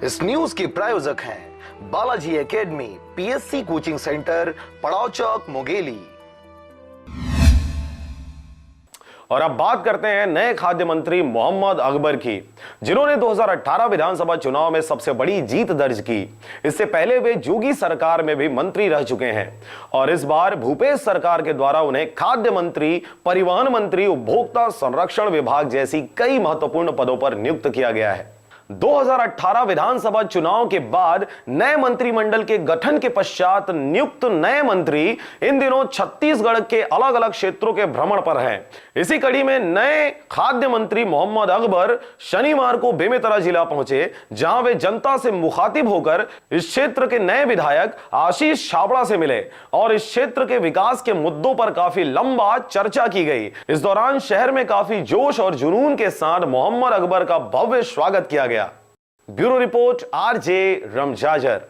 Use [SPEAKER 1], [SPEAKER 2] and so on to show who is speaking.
[SPEAKER 1] इस न्यूज के प्रायोजक हैं Balaji academy, PSC coaching centre, पड़ाव चौक, मुंगेली।
[SPEAKER 2] और अब बात करते हैं नए खाद्य मंत्री मोहम्मद अकबर की, जिन्होंने 2018 विधानसभा चुनाव में सबसे बड़ी जीत दर्ज की। इससे पहले वे जोगी सरकार में भी मंत्री रह चुके हैं और इस बार भूपेश सरकार के द्वारा उन्हें खाद्य मंत्री, परिवहन मंत्री, उपभोक्ता संरक्षण विभाग जैसी कई महत्वपूर्ण पदों पर नियुक्त किया गया है। 2018 विधानसभा चुनाव के बाद नए मंत्रिमंडल के गठन के पश्चात नियुक्त नए मंत्री इन दिनों छत्तीसगढ़ के अलग अलग क्षेत्रों के भ्रमण पर हैं। इसी कड़ी में नए खाद्य मंत्री मोहम्मद अकबर शनिवार को बेमेतरा जिला पहुंचे, जहां वे जनता से मुखातिब होकर इस क्षेत्र के नए विधायक आशीष छाबड़ा से मिले और इस क्षेत्र के विकास के मुद्दों पर काफी लंबा चर्चा की गई। इस दौरान शहर में काफी जोश और जुनून के साथ मोहम्मद अकबर का भव्य स्वागत किया गया। Bureau report, RJ रमजाजर।